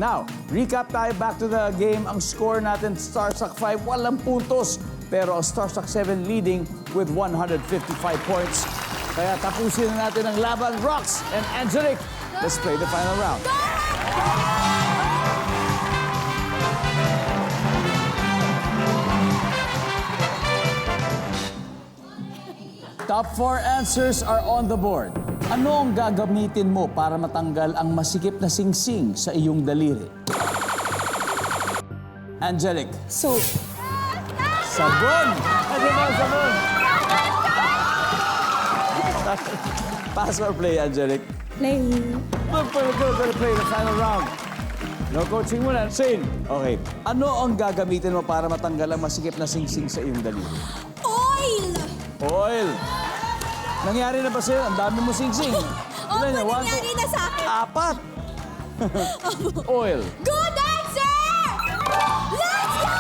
Now, recap tayo back to the game. Ang score natin, Starstruck 5, walang puntos. Pero ang Starstruck 7 leading with 155 points. Kaya tapusin na natin ang laban. Rox and Angelic, let's play the final round. Top 4 answers are on the board. Ano ang gagamitin mo para matanggal ang masikip na singsing sa iyong daliri? Angelic. Soap. Sabon! Ano ba ang sabon? Pass or play, Angelic? Play. We're play the final round. No coaching muna. Shane. Okay. Ano ang gagamitin mo para matanggal ang masikip na singsing sa iyong daliri? Oil! Oil. Nangyari na ba sa'yo? Ang dami mo singsing. Opo, Ilan yan? One, nangyari two, na sa akin. Apat. Oil. Good answer! Let's go!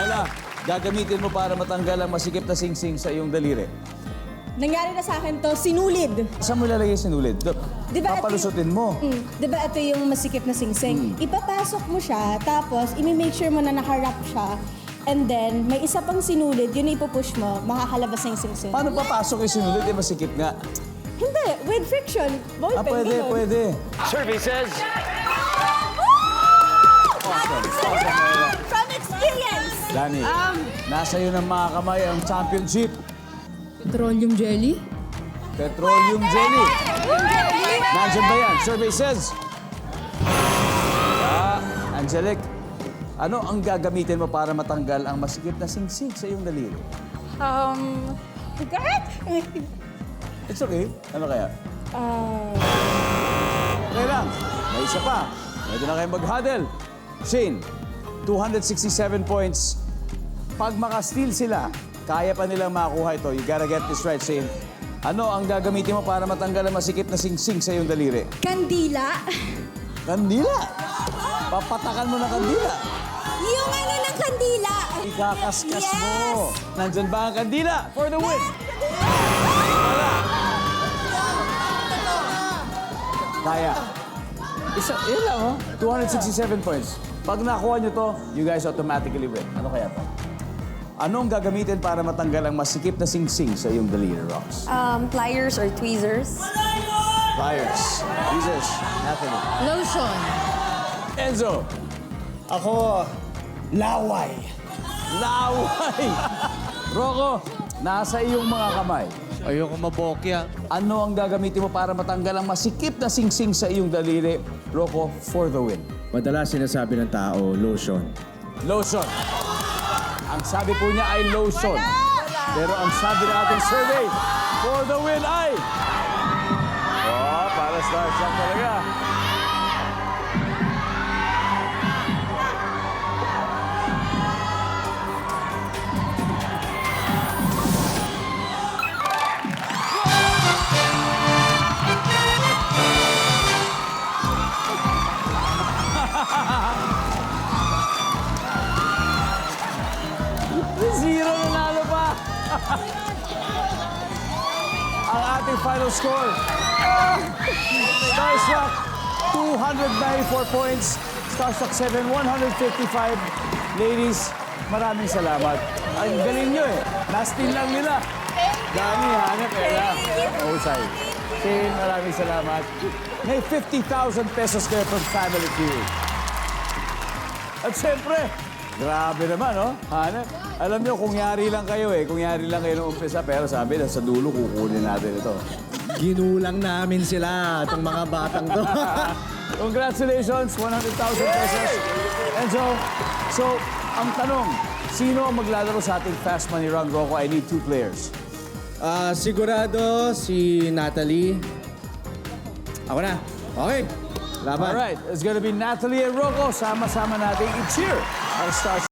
Ella, gagamitin mo para matanggal ang masikip na singsing sa iyong daliri. Nangyari na sa akin to, sinulid. Saan mo ilalagay sinulid? Di ba Papalusutin mo. Di ba ito yung masikip na singsing? Ipapasok mo siya, tapos imi-make sure mo na nakarap siya. And then, may isa pang sinulid, yun na ipupush mo, makakalabas na yung singsing. Paano papasok yung sinulid? Masikip nga. Hindi, with friction. Ball pen, Pwede, ganun. pwede. Survey says Awesome. From experience! Lani, nasa iyo ng mga kamay ang championship. Petroleum jelly? Petroleum jelly. Nandiyan ba yan? Survey says. Angelic, ano ang gagamitin mo para matanggal ang masikip na singsing sa iyong daliri? It's okay. Ano kaya? Okay lang. May isa pa. Pwede na kayong mag-huddle. Shane, 267 points. Pag maka-steal sila, kaya pa nilang makakuha ito. You gotta get this right, Shane. Ano ang gagamitin mo para matanggal ang masikip na singsing sa iyong daliri? Kandila. Kandila. Papatakan mo na kandila. Yung ano ng kandila. Ikakaskas Yes! mo. Nandyan ba ang kandila for the win? Wala. Kaya. Yun lang, oh. 267 points. Pag nakuha nyo to, you guys automatically win. Ano kaya to? Anong gagamitin para matanggal ang masikip na singsing sa iyong daliri, Rox? Pliers or tweezers. Pliers. Jesus. Natalie. Lotion. Enzo. ako, laway. Laway. Rocco, nasa iyong mga kamay. Ayoko mabokya. Ano ang gagamitin mo para matanggal ang masikip na singsing sa iyong daliri, Rocco, for the win? Madalas sinasabi ng tao, lotion. Lotion. Ang sabi po niya ay lotion. Pero ang sabi ng ating survey, for the win ay... Oh, para Starstruck talaga. Zero nanalo pa. Ang ating final score. Starstruck, 294 points. Starstruck 7, 155. Ladies, maraming salamat. Ang galing nyo eh. Nastin lang nila. Dani, hanap, Ella. Mahusay. Shane, maraming salamat. May 50,000 pesos kayo from Family Feud. At siyempre, grabe naman, no? Hanap. Alam niyo, kung yari lang kayo eh. Kung yari lang kayo nung umpisa, pero sabi na sa dulo, kukunin natin ito. Ginulang namin sila, itong mga batang to. Congratulations, 100,000 pesos. And so, ang tanong, sino ang maglalaro sa ating Fast Money Round, Rocco? I need 2 players. Sigurado si Natalie. Ako na. Okay. Laban. All right, it's gonna be Natalie and Rocco. Sama-sama natin i-cheer ang Stars.